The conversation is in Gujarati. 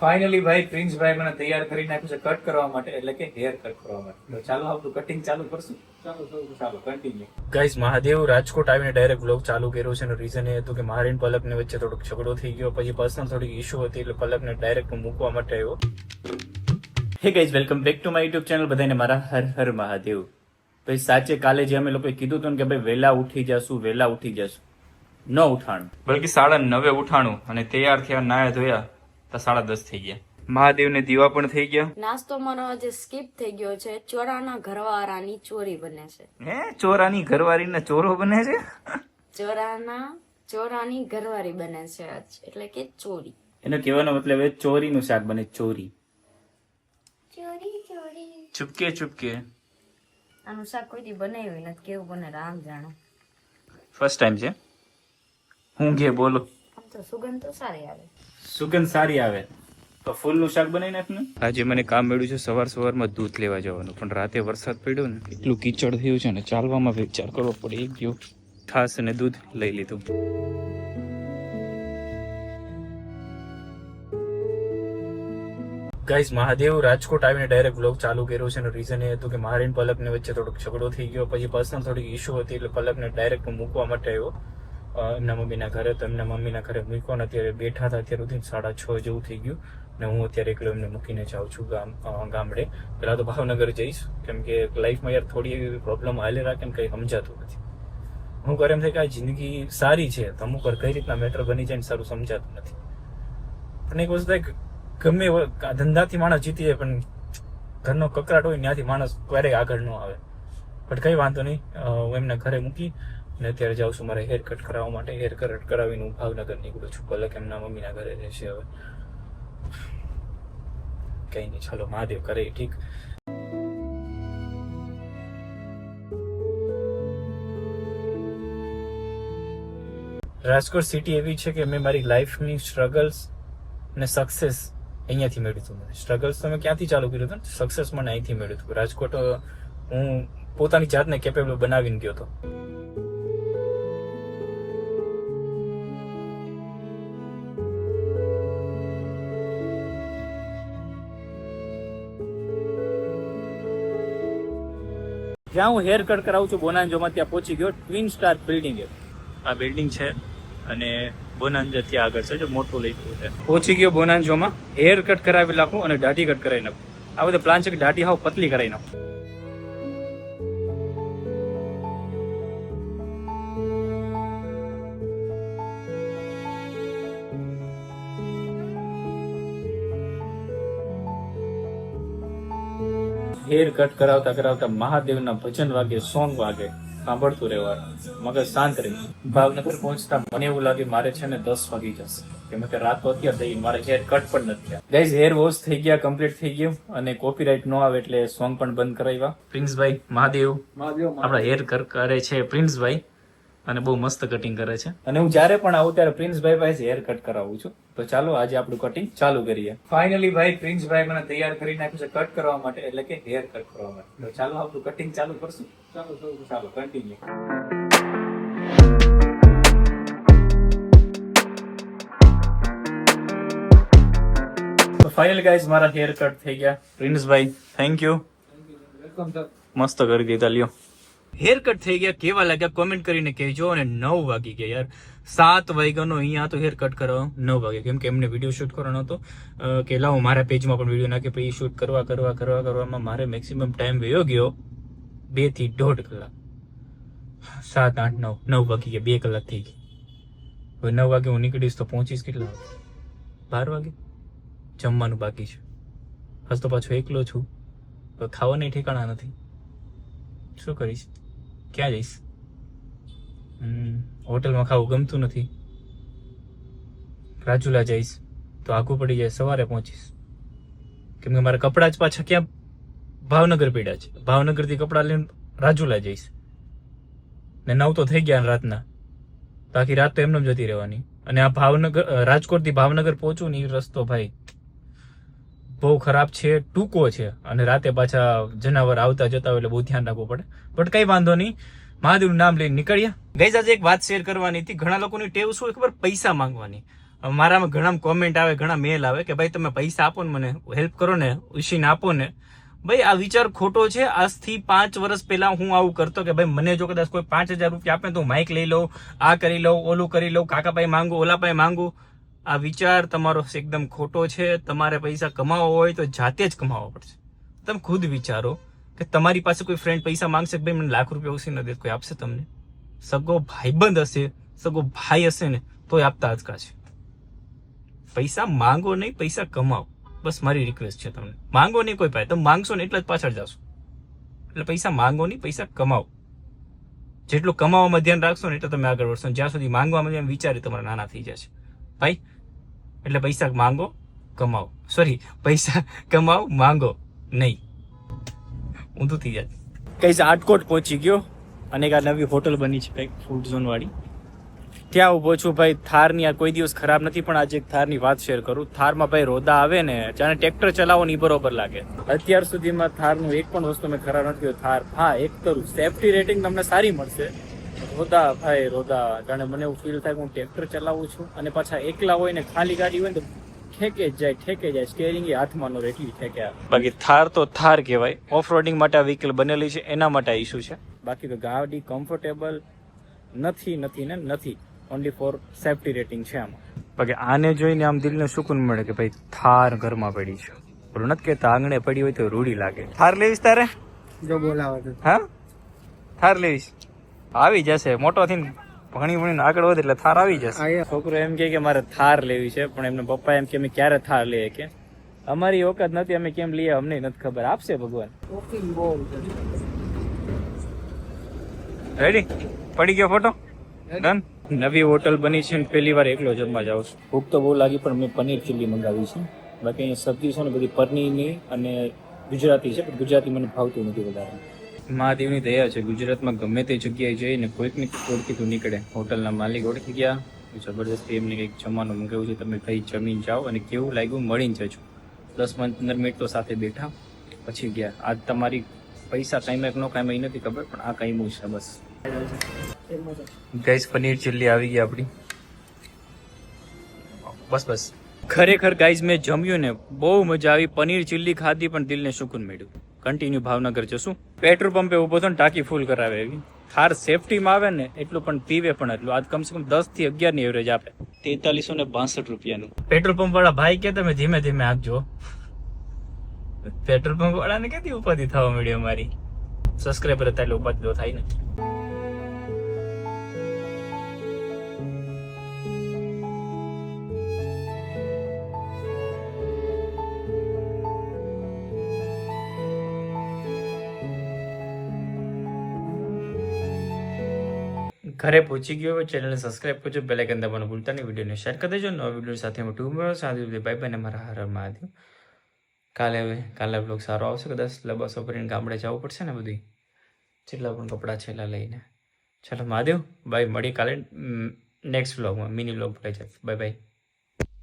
ફાઇનલી ભાઈ પ્રિન્સભાઈ મને તૈયાર કરી નાખ્યું છે કટ કરવા માટે, એટલે કે હેર કટ કરવા માટે. તો ચાલો આપણું કટિંગ ચાલુ કરશું. ચાલો કન્ટિન્યુ. ગાઈઝ, મહાદેવ રાજકોટ આવીને ડાયરેક્ટ વ્લોગ ચાલુ કર્યો છે. એનું રીઝન એ હતું કે મારી અને પલકને વચ્ચે થોડોક ઝઘડો થઈ ગયો, પછી પર્સનલ થોડીક ઇશ્યુ હતી, એટલે પલકને ડાયરેક્ટ મૂકવા માટે આવ્યો. Hey guys, welcome back to my YouTube channel. બધાને મારા હર હર મહાદેવ. ભાઈ સાચે કાલે જે અમે લોકોએ કીધું હતું ને કે ભાઈ વહેલા ઉઠી જશું, ન ઉઠાણું, બલકે 9:30 ઉઠાણું અને તૈયાર થયા, નાયા ધોયા તો 10:30 થઈ ગયા. મહાદેવને દીવા પણ થઈ ગયા. નાસ્તો મારો આજે સ્કીપ થઈ ગયો છે. ચોરાના ઘરવાળાની ચોરી બને છે. હે, ચોરાની ઘરવાળીને ચોરો બને છે? ચોરાની ઘરવાળી બને છે આજ, એટલે કે ચોરી. એનો કહેવાનો મતલબ એ ચોરીનું શાક બને. ચોરી ચૂપકે ચૂપકે. આનું શાક કોઈ દી બનાવ્યું નથી, કેવું બને રામ જાણે. ફર્સ્ટ ટાઈમ છે. હું કે બોલો. આમ તો સુગંધ તો સારી આવે. સુગંધ સારી આવે તો ફૂલનું શાક બનાવી નાખને. આજે મને કામ મળ્યું છે સવારમાં દૂધ લેવા જવાનું, પણ રાતે વરસાદ પડ્યો ને એટલું કીચડ થયું છે ને ચાલવામાં વિચાર કરવો પડે. એક ગયો ખાસ અને દૂધ લઈ લીધું. ગાઈઝ, મહાદેવ રાજકોટ આવીને ડાયરેક્ટ વ્લોગ ચાલુ કર્યો છે. એનું રીઝન એ હતું કે મારી અને પલકને વચ્ચે થોડોક ઝઘડો થઈ ગયો, પછી પર્સનલ થોડીક ઇશ્યુ હતી, એટલે પલકને ડાયરેક્ટ મૂકવા માટે આવ્યો એમના મમ્મીના ઘરે. તો એમના મમ્મીના ઘરે મૂકવાને અત્યારે બેઠા હતા, અત્યારે સુધી 6:30 જેવું થઈ ગયું ને હું અત્યારે એકલો એમને મૂકીને જાઉં છું ગામડે. પહેલાં તો ભાવનગર જઈશ, કેમ કે લાઈફમાં યાર થોડી એવી પ્રોબ્લેમ હાલે રાખે ને કંઈ સમજાતું નથી. હું કરે એમ થાય કે આ જિંદગી સારી છે, તો અમુક વાર કઈ રીતના મેટર બની જાય ને સારું સમજાતું નથી. પણ એક વસ્તુ થાય, ગમે ધંધાથી માણસ જીતી જાય, પણ ઘરનો કકરાટ હોય ત્યાંથી માણસ ક્યારેય આગળ ન આવે. બટ કંઈ વાંધો નહીં, હું એમને ઘરે મૂકી ને અત્યારે જાઉં છું મારે હેર કટ કરાવવા માટે. હેર કટ કરાવીને હું ભાવનગર નીકળું છું. પલક એમના મમ્મીના ઘરે રહેશે. હવે કઈ નહીં, ચાલો મહાદેવ કરે ઠીક. રાજકોટ સિટી એવી છે કે મેં મારી લાઈફની સ્ટ્રગલ્સ અને સક્સેસ અહીંયાથી મેળવ્યું હતું. મને સ્ટ્રગલ્સ તો મેં ક્યાંથી ચાલુ કર્યું હતું, સક્સેસ મને અહીંથી મેળવ્યું હતું. રાજકોટ હું પોતાની જાતને કેપેબલ બનાવીને ગયો હતો. જ્યાં હું હેર કટ કરાવું છું બોનાન્જોમાં, ત્યાં પહોંચી ગયો. ટ્વિન સ્ટાર બિલ્ડિંગ આ બિલ્ડિંગ છે અને બોનાન્જો ત્યાં આગળ છે, જો મોટું લખ્યું છે. પહોંચી ગયો બોનાન્જોમાં. હેર કટ કરાવી નાખું અને દાઢી કટ કરાવી નાખું. આ બધો પ્લાન છે કે દાઢી હાવ પતલી કરાવી નાખું. હેર કટ કરાવતા કરાવતા મહાદેવના ભજન વાગે, સોંગ વાગે, સાંભળતું રહેવાનું, મગજ શાંત રહે. ભાવનગર પહોંચતા મને એવું લાગે મારે છે ને 10 વાગી જશે, કેમ કે રાત તો અત્યારે થઈ, મારે હેર કટ પણ નથી થયા. ગાઈઝ, હેર વોશ થઈ ગયા, કમ્પ્લીટ થઈ ગયું અને કોપીરાઇટ નો આવે એટલે સોંગ પણ બંધ કરાવ્યા. પ્રિન્સભાઈ મહાદેવ આપણા હેર કટ કરે છે પ્રિન્સભાઈ, અને બહુ મસ્ત કટિંગ કરે છે. અને હું જ્યારે પણ આવું ત્યારે પ્રિન્સભાઈ પાસે હેર કટ કરાવું છું. તો ચાલો આજે આપણું કટિંગ ચાલુ કરીએ. ફાઇનલી ભાઈ પ્રિન્સભાઈ મને તૈયાર કરી નાખ્યું છે કટ કરવા માટે, એટલે કે હેર કટ કરવા માટે. તો ચાલો આપણું કટિંગ ચાલુ કરશું. ચાલો કન્ટિન્યુ. ફાઇનલ ગાઈઝ, મારા હેર કટ થઈ ગયા. પ્રિન્સભાઈ થેન્ક યુ, મસ્ત કરી દીધા. લ્યો, હેર કટ થઈ ગયા. કેવા લાગ્યા કોમેન્ટ કરીને કહેજો. અને 9 વાગી ગયા યાર, 7 વાગ્યાનો અહીંયા તો હેર કટ કરવા 9 વાગે, કેમ કે એમને વિડીયો શૂટ કરવાનો હતો કે લાવો મારા પેજમાં પણ વિડીયો નાખે. પછી શૂટ કરવામાં મારે મેક્સિમમ ટાઈમ વયો ગયો 2 થી 1.5 કલાક. 7, 8, 9 વાગી ગયા, 2 કલાક થઈ ગઈ. હવે 9 વાગે હું નીકળીશ તો પહોંચીશ કેટલા વાગે? 12 વાગે. જમવાનું બાકી છે. હજ તો પાછો એકલો છું, ખાવાના ઠેકાણા નથી. શું કરીશ? ક્યાં જઈશ? હોટલમાં ખાવું ગમતું નથી. રાજુલા જઈશ તો આઘું પડી જાય, સવારે પહોંચીશ. કેમ કે મારા કપડાં જ પાછા ક્યાં ભાવનગર પડ્યા છે. ભાવનગરથી કપડાં લઈને રાજુલા જઈશ ને 9 તો થઈ ગયા રાતના. તો આખી રાત તો એમને જતી રહેવાની. અને આ ભાવનગર, રાજકોટથી ભાવનગર પહોંચું ને એ રસ્તો ભાઈ બહુ ખરાબ છે, ટૂંકો છે, અને રાતે પાછા જનાવર આવતા જતા હોય એટલે બહુ ધ્યાન રાખવું પડે. બટ કઈ વાંધો નહીં, મહાદેવનું નામ લઈને નીકળ્યા. ગાઈઝ, આજે એક વાત શેર કરવાની હતી. ઘણા લોકોની ટેવ શું ખબર, પૈસા માંગવાની. મારામાં ઘણા કોમેન્ટ આવે, ઘણા મેલ આવે કે ભાઈ તમે પૈસા આપો ને, મને હેલ્પ કરો ને, ઉછીને આપો ને. ભાઈ આ વિચાર ખોટો છે. આજથી 5 વર્ષ પહેલા હું આવું કરતો કે ભાઈ મને જો કદાચ કોઈ 5,000 રૂપિયા આપે તો હું માઇક લઈ લઉં, આ કરી લઉં, ઓલું કરી લઉં, કાકાભાઈ માંગુ, ઓલાભાઈ માંગુ. આ વિચાર તમારો એકદમ ખોટો છે. તમારે પૈસા કમાવો હોય તો જાતે જ કમાવો પડશે. તમે ખુદ વિચારો કે તમારી પાસે કોઈ ફ્રેન્ડ પૈસા માંગશે કે ભાઈ મને લાખ રૂપિયા ઉછી ન દે, કોઈ આપશે તમને? સગો ભાઈબંધ હશે, સગો ભાઈ હશે ને તોય આપતા અચકા છે. પૈસા માંગો નહીં, પૈસા કમાવો. બસ મારી રિક્વેસ્ટ છે તમને. માંગો નહીં કોઈ પાસે, તમે માંગશો ને એટલે જ પાછળ જશો. એટલે પૈસા માંગો નહીં, પૈસા કમાવો. જેટલું કમાવામાં ધ્યાન રાખશો ને એટલે તમે આગળ વધશો. જ્યાં સુધી માંગવામાં જેમ વિચારી તમારા નાના થઈ જશે ભાઈ. એટલે પૈસા માંગો, કમાવો. સોરી, પૈસા કમાવો, માંગો નહીં. ઊંધું થઈ જાય. કઈ આટકોટ પહોંચી ગયો અને એક આ નવી હોટલ બની છે કંઈક ફૂડ ઝોન વાળી. ત્યાં ઉભો છું ભાઈ. થારની આ કોઈ દિવસ ખરાબ નથી, પણ આજે એક થારની વાત શેર કરું. થારમાં ભાઈ રોદા આવે ને, જાણે ટ્રેક્ટર ચલાવો ને બરોબર લાગે. અત્યાર સુધીમાં થારનું એક પણ વસ્તુ મેં ખરાબ નથી કર્યું. થાર હા એક કરું, સેફટી રેટિંગ તમને સારી મળશે. રોદા ભાઈ રોદા, જાણે મને એવું ફીલ થાય કે હું ટ્રેક્ટર ચલાવું છું. અને પાછા એકલા હોય ને ખાલી ગાડી હોય ને તો ઠેકે જાય. સ્ટેરિંગ એ હાથમાં નો એટલી ઠેકે. બાકી થાર તો થાર કહેવાય. ઓફ રોડિંગ માટે આ વ્હીકલ બનેલી છે, એના માટે આ ઇસ્યુ છે. બાકી તો ગાડી કમ્ફર્ટેબલ નથી. ઓનલી ફોર સેફટી રેટિંગ છે આમાં. બાકી આને જોઈને આમ દિલને સુકૂન મળે કે ભાઈ થાર ઘરમાં પડી છે. બોલું નથી કહેતા આંગણે પડી હોય તો રૂડી લાગે. થાર લેવીશ તારે? જો બોલાવે તો હા થાર લેવીશ? આવી જશે. મોટો થઈને ભણીને આગળ વધે એટલે થાર આવી જશે. છોકરો એમ કે મારે થાર લેવી છે, પણ એમના પપ્પા એમ કે અમે ક્યારે થાર લઈએ કે અમારી ઓકાત નથી, અમે કેમ લઈએ અમને નથી ખબર. આપશે ભગવાન. રેડી પડી ગયો ફોટો ડન. નવી હોટલ બની છે, પહેલી વાર એકલો જમવા જાઉં છું. ભૂખ તો બહુ લાગી, પણ મેં પનીર ચીલી મંગાવી છે. બાકી અહીંયા સબ્જી છે ને બધી પનીરની અને ગુજરાતી છે, પણ ગુજરાતી મને ભાવતું નથી વધારે. મહાદેવની દયા છે, ગુજરાતમાં ગમે તે જગ્યાએ જઈને કોઈક ને કોઈક ઓળખીતું નીકળે. હોટલના માલિક ઓળખી ગયા, જબરદસ્તી એમને કંઈક જમવાનું મંગાવ્યું છે. તમે કઈ જમીન જાઓ અને કેવું લાગ્યું મળીને જજો. 10-15 મિનિટ તો સાથે બેઠા પછી ગયા. આજ તમારી પૈસા કાંઈ ન કાંઈ નથી ખબર, પણ આ કાંઈ છે બસ. ગાઈસ પનીર ચીલ્લી આવી ગઈ આપણી. બસ ખરેખર ગાઈસ મેં જમ્યું ને બહુ મજા આવી. પનીર ચીલ્લી ખાધી પણ દિલને સુકૂન મળ્યું. કન્ટિન્યુ ભાવનગર જશું. પેટ્રોલ પંપે ઉભો તો ટાંકી ફૂલ કરાવે એવી. થાર સેફટીમાં આવે ને એટલું, પણ પીવે પણ એટલું. આજ કમસે કમ 10 થી 11 ની એવરેજ આપે. 4362 રૂપિયાનું. પેટ્રોલ પંપ વાળા ભાઈ કે તમે ધીમે ધીમે આપજો. પેટ્રોલ પંપ વાળાને ક્યાંથી ઉપાધિ થવા મળ્યો મારી. સબસ્ક્રાઈબર હતા એટલે ઉપાધિ તો થાય ને. ઘરે પહોંચી ગયો. ચેનલને સબસ્ક્રાઇબ કરજો, બેલ આઇકન દબાવવાનું ભૂલતા નહીં. વિડીયોને શેર કરી દેજો. નવા વિડીયો સાથે હું ટૂંકમાં સાથે બાય બાય ને મારા હર મહાદેવ. કાલે બ્લોગ સારો આવશે. કદાચ લબાસો ભરીને ગામડે જવું પડશે ને બધી, જેટલા પણ કપડાં છે એલા લઈને. ચાલો મહાદેવ બાય. મળી કાલે નેક્સ્ટ બ્લોગમાં. મિની બ્લોગ પડાઈ જાય. Bye bye.